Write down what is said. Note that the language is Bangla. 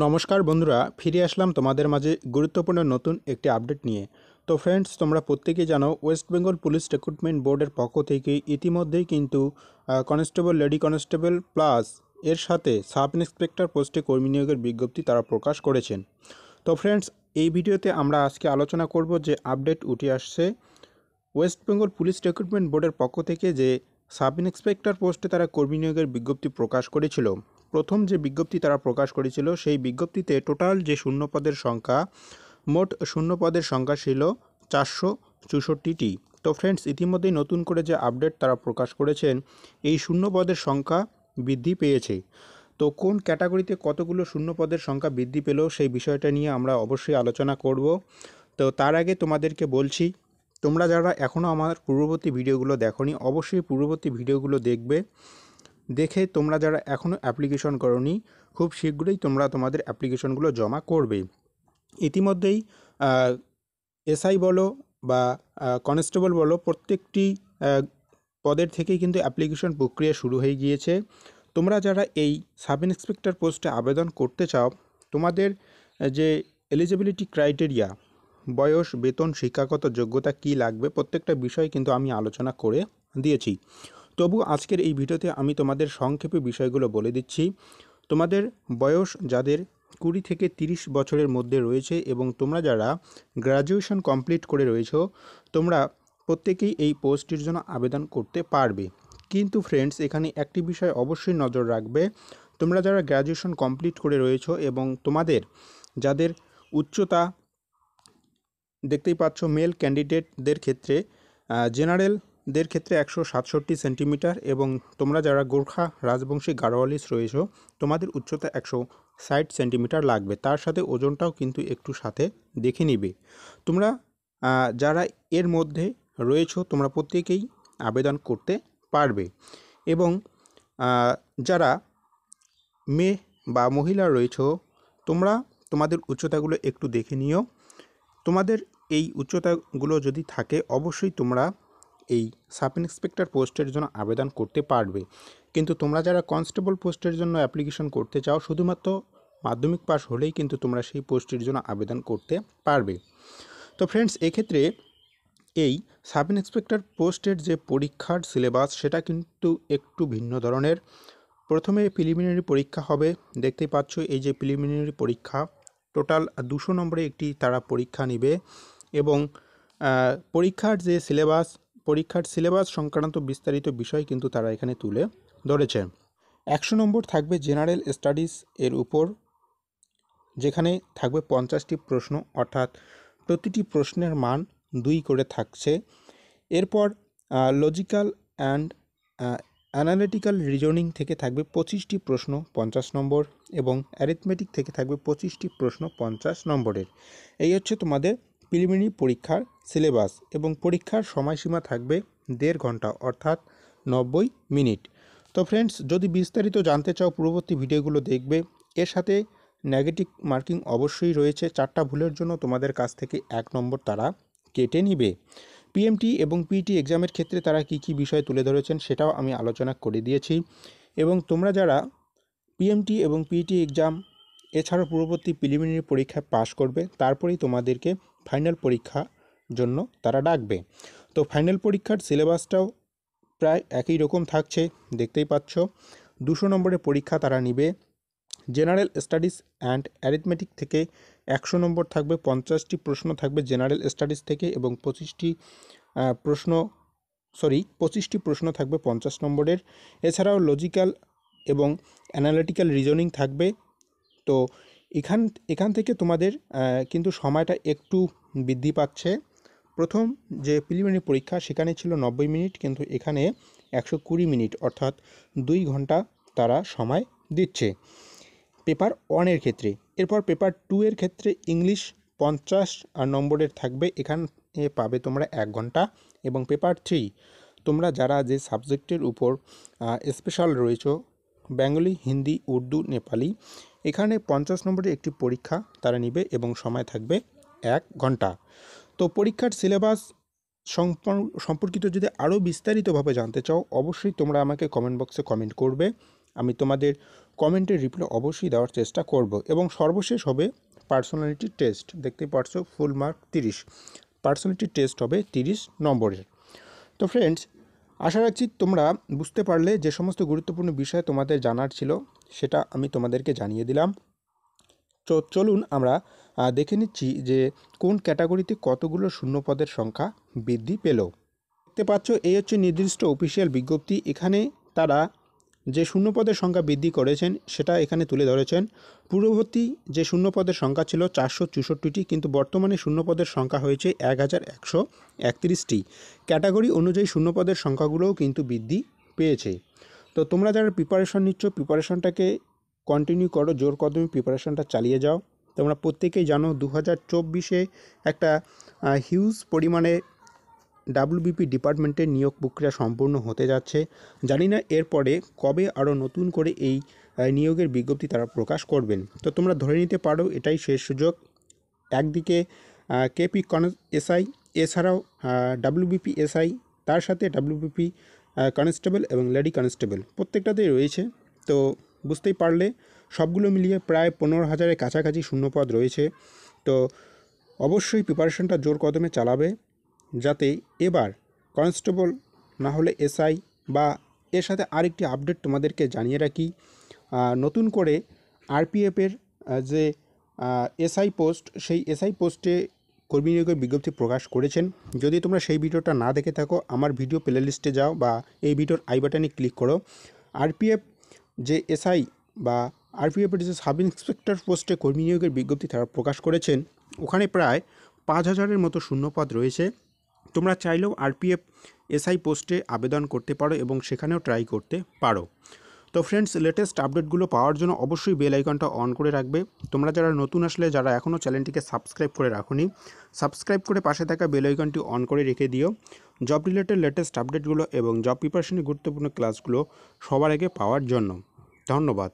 নমস্কার বন্ধুরা, ফিরে আসলাম তোমাদের মাঝে গুরুত্বপূর্ণ নতুন একটি আপডেট নিয়ে। তো ফ্রেন্ডস, তোমরা প্রত্যেকেই জানো ওয়েস্ট বেঙ্গল পুলিশ রিক্রুটমেন্ট বোর্ডের পক্ষ থেকে ইতিমধ্যেই কিন্তু কনস্টেবল, লেডি কনস্টেবল প্লাস এর সাথে সাব ইন্সপেক্টর পোস্টে কর্মী নিয়োগের বিজ্ঞপ্তি তারা প্রকাশ করেছেন। তো ফ্রেন্ডস, এই ভিডিওতে আমরা আজকে আলোচনা করব যে আপডেট উঠে আসছে ওয়েস্ট বেঙ্গল পুলিশ রিক্রুটমেন্ট বোর্ডের পক্ষ থেকে যে সাব ইন্সপেক্টর পোস্টে তারা কর্মী নিয়োগের বিজ্ঞপ্তি প্রকাশ করেছিল। প্রথম যে বিজ্ঞপ্তি তারা প্রকাশ করেছিল সেই বিজ্ঞপ্তিতে টোটাল যে শূন্যপদের সংখ্যা, মোট শূন্যপদের সংখ্যা ছিল 464টি। তো ফ্রেন্ডস, ইতিমধ্যেই নতুন করে যে আপডেট তারা প্রকাশ করেছেন, এই শূন্যপদের সংখ্যা বৃদ্ধি পেয়েছে। তো কোন ক্যাটাগরিতে কতগুলো শূন্যপদের সংখ্যা বৃদ্ধি পেল সেই বিষয়টা নিয়ে আমরা অবশ্যই আলোচনা করব। তো তার আগে তোমাদেরকে বলছি, তোমরা যারা এখনও আমার পূর্ববর্তী ভিডিওগুলো দেখোনি, অবশ্যই পূর্ববর্তী ভিডিওগুলো দেখবে। দেখে তোমরা যারা এখনও অ্যাপ্লিকেশন করোনি, খুব শীঘ্রই তোমরা তোমাদের অ্যাপ্লিকেশনগুলো জমা করবে। ইতিমধ্যেই এসআই বলো বা কনস্টেবল বলো, প্রত্যেকটি পদের থেকেই কিন্তু অ্যাপ্লিকেশন প্রক্রিয়া শুরু হয়ে গিয়েছে। তোমরা যারা এই সাব ইন্সপেক্টর পোস্টে আবেদন করতে চাও, তোমাদের যে এলিজিবিলিটি ক্রাইটেরিয়া, বয়স, বেতন, শিক্ষাগত যোগ্যতা কী লাগবে, প্রত্যেকটা বিষয় কিন্তু আমি আলোচনা করে দিয়েছি। তবু আজকের এই ভিডিওতে আমি তোমাদের সংক্ষেপে বিষয়গুলো বলে দিচ্ছি। তোমাদের বয়স যাদের 20 থেকে 30 বছরের মধ্যে রয়েছে এবং তোমরা যারা গ্র্যাজুয়েশন কমপ্লিট করে রয়েছো, তোমরা প্রত্যেকেই এই পোস্টটির জন্য আবেদন করতে পারবে। কিন্তু ফ্রেন্ডস, এখানে একটি বিষয় অবশ্যই নজর রাখবে। তোমরা যারা গ্র্যাজুয়েশন কমপ্লিট করে রয়েছো এবং তোমাদের যাদের উচ্চতা দেখতেই পাচ্ছ, মেল ক্যান্ডিডেটদের ক্ষেত্রে জেনারেলদের ক্ষেত্রে 167 সেন্টিমিটার এবং তোমরা যারা গোর্খা রাজবংশী গাড়োয়ালিস রয়েছো, তোমাদের উচ্চতা 160 সেন্টিমিটার লাগবে। তার সাথে ওজনটাও কিন্তু একটু সাথে দেখে নিবে। তোমরা যারা এর মধ্যে রয়েছো, তোমরা প্রত্যেকেই আবেদন করতে পারবে। এবং যারা মেয়ে বা মহিলা রয়েছো, তোমরা তোমাদের উচ্চতাগুলো একটু দেখে নিও। তোমাদের এই উচ্চতাগুলো যদি থাকে, অবশ্যই তোমরা এই সাব ইন্সপেক্টর পোস্টের জন্য আবেদন করতে পারবে। কিন্তু তোমরা যারা কনস্টেবল পোস্টের জন্য অ্যাপ্লিকেশন করতে চাও, শুধুমাত্র মাধ্যমিক পাস হলেই কিন্তু তোমরা সেই পোস্টের জন্য আবেদন করতে পারবে। তো ফ্রেন্ডস, এক্ষেত্রে এই সাব ইন্সপেক্টর পোস্টের যে পরীক্ষার সিলেবাস, সেটা কিন্তু একটু ভিন্ন ধরনের। প্রথমে প্রিলিমিনারি পরীক্ষা হবে। দেখতেই পাচ্ছ, এই যে প্রিলিমিনারি পরীক্ষা, টোটাল 200 নম্বরে একটি তারা পরীক্ষা নেবে এবং পরীক্ষার সিলেবাস সংক্রান্ত বিস্তারিত বিষয় কিন্তু তারা এখানে তুলে ধরেছে। 100 নম্বর থাকবে জেনারেল স্টাডিজ এর উপর, যেখানে থাকবে 50টি প্রশ্ন, অর্থাৎ প্রতিটি প্রশ্নের মান 2 করে থাকছে। এরপর লজিক্যাল অ্যান্ড অ্যানালিটিক্যাল রিজনিং থেকে থাকবে 25টি প্রশ্ন 50 নম্বর এবং অ্যারিথমেটিক থেকে থাকবে 25টি প্রশ্ন 50 নম্বরের। এই হচ্ছে তোমাদের প্রিলিমিনারি পরীক্ষার সিলেবাস এবং পরীক্ষার সময়সীমা থাকবে 1.5 ঘন্টা, অর্থাৎ 90 মিনিট। তো ফ্রেন্ডস, যদি বিস্তারিত জানতে চাও, পূর্ববর্তী ভিডিওগুলো দেখবে। এর সাথে নেগেটিভ মার্কিং অবশ্যই রয়েছে। 4টা ভুলের জন্য তোমাদের কাছ থেকে 1 নম্বর তারা কেটে নিবে। পিএমটি এবং পিইটি এক্সামের ক্ষেত্রে তারা কি কি বিষয় তুলে ধরেছেন সেটাও আমি আলোচনা করে দিয়েছি। এবং তোমরা যারা পিএমটি এবং পিইটি এক্সাম এছাড়াও পূর্ববর্তী প্রিলিমিনারি পরীক্ষায় পাশ করবে, তারপরেই তোমাদেরকে ফাইনাল পরীক্ষার জন্য তারা ডাকবে। তো ফাইনাল পরীক্ষার সিলেবাসটাও প্রায় একই রকম থাকছে, দেখতেই পাচ্ছ। 200 নম্বরের পরীক্ষা তারা নিবে। জেনারেল স্টাডিজ অ্যান্ড অ্যারিথমেটিক থেকে 100 নম্বর থাকবে, 50টি প্রশ্ন থাকবে জেনারেল স্টাডিজ থেকে এবং 25টি প্রশ্ন থাকবে 50 নম্বরের। এছাড়াও লজিক্যাল এবং অ্যানালিটিক্যাল রিজনিং থাকবে। তো এখান থেকে তোমাদের কিন্তু সময়টা একটু বৃদ্ধি পাচ্ছে। প্রথম যে প্রিলিমিনারি পরীক্ষা, সেখানে ছিল 90 মিনিট, কিন্তু এখানে 120 মিনিট, অর্থাৎ 2 ঘন্টা তারা সময় দিচ্ছে পেপার 1 ক্ষেত্রে। এরপর পেপার 2 এর ক্ষেত্রে ইংলিশ 50 নম্বরের থাকবে, এখানে পাবে তোমরা 1 ঘন্টা। এবং পেপার 3 তোমরা যারা যে সাবজেক্টের উপর স্পেশাল রয়েছে, বেঙ্গলি, হিন্দি, উর্দু, নেপালি, এখানে 50 নম্বরের একটি পরীক্ষা তারা নেবে এবং সময় থাকবে 1 ঘন্টা। তো পরীক্ষার সিলেবাস সম্পর্কিত যদি আরও বিস্তারিতভাবে জানতে চাও, অবশ্যই তোমরা আমাকে কমেন্ট বক্সে কমেন্ট করবে। আমি তোমাদের কমেন্টের রিপ্লাই অবশ্যই দেওয়ার চেষ্টা করব। এবং সর্বশেষ হবে পার্সোনালিটি টেস্ট। দেখতে পাচ্ছ ফুল মার্ক 30, পার্সোনালিটি টেস্ট হবে 30 নম্বরের। তো ফ্রেন্ডস, আশা রাখছি তোমরা বুঝতে পারলে যে সমস্ত গুরুত্বপূর্ণ বিষয় তোমাদের জানার ছিল সেটা আমি তোমাদেরকে জানিয়ে দিলাম। তো চলুন আমরা দেখে নিচ্ছি যে কোন ক্যাটাগরিতে কতগুলো শূন্যপদের সংখ্যা বৃদ্ধি পেল। দেখতে পাচ্ছ এই হচ্ছে নির্দিষ্ট অফিসিয়াল বিজ্ঞপ্তি। এখানে তারা যে শূন্যপদের সংখ্যা বৃদ্ধি করেছেন সেটা এখানে তুলে ধরেছেন। পূর্ববর্তী যে শূন্যপদের সংখ্যা ছিল 464টি, কিন্তু বর্তমানে শূন্যপদের সংখ্যা হয়েছে 1131টি। ক্যাটাগরি অনুযায়ী শূন্যপদের সংখ্যাগুলোও কিন্তু বৃদ্ধি পেয়েছে। তো তোমরা যারা প্রিপারেশন নিচ্ছ, প্রিপারেশনটাকে কন্টিনিউ করো, জোর কদমে প্রিপারেশনটা চালিয়ে যাও। তোমরা প্রত্যেকেই জানো 2024-এ একটা হিউজ পরিমাণে ডাব্লিউবিপি ডিপার্টমেন্টের নিয়োগ প্রক্রিয়া সম্পূর্ণ হতে যাচ্ছে। জানি না এরপরে কবে আরও নতুন করে এই নিয়োগের বিজ্ঞপ্তি তারা প্রকাশ করবেন। তো তোমরা ধরে নিতে পারো এটাই শেষ সুযোগ। একদিকে কেপি এসআই, এছাড়াও ডাব্লিউবিপি এসআই, তার সাথে ডাব্লিউবিপি কনস্টেবল এবং লেডি কনস্টেবল প্রত্যেকটাতেই রয়েছে। তো বুঝতেই পারলে সবগুলো মিলিয়ে প্রায় 15,000-এর কাছাকাছি শূন্যপদ রয়েছে। তো অবশ্যই প্রিপারেশনটা জোর কদমে চালাবে, যাতে এবার কনস্টেবল না হলে এসআই, বা এর সাথে আরেকটি আপডেট তোমাদেরকে জানিয়ে রাখি, নতুন করে আরপিএফের যে এসআই পোস্ট, সেই এসআই পোস্টে কর্মী নিয়োগের বিজ্ঞপ্তি প্রকাশ করেছেন। যদি তোমরা সেই ভিডিওটা না দেখে থাকো, আমার ভিডিও প্লে লিস্টে যাও বা এই ভিডিওর আই বাটনে ক্লিক করো। আরপিএফ যে এসআই বা আরপিএফের যে সাব ইন্সপেক্টর পোস্টে কর্মী নিয়োগের বিজ্ঞপ্তি তারা প্রকাশ করেছেন, ওখানে প্রায় 5,000-এর মতো শূন্যপদ রয়েছে। তোমরা চাইলেও আরপিএফ এসআই পোস্টে আবেদন করতে পারো এবং সেখানেও ট্রাই করতে পারো। তো ফ্রেন্ডস, লেটেস্ট আপডেটগুলো পাওয়ার জন্য অবশ্যই বেল আইকনটা অন করে রাখবে। তোমরা যারা নতুন আসলে, যারা এখনও চ্যানেলটিকে সাবস্ক্রাইব করে রাখোনি, সাবস্ক্রাইব করে পাশে থাকা বেল আইকনটি অন করে রেখে দিও জব রিলেটেড লেটেস্ট আপডেটগুলো এবং জব প্রিপারেশনের গুরুত্বপূর্ণ ক্লাসগুলো সবার আগে পাওয়ার জন্য। ধন্যবাদ।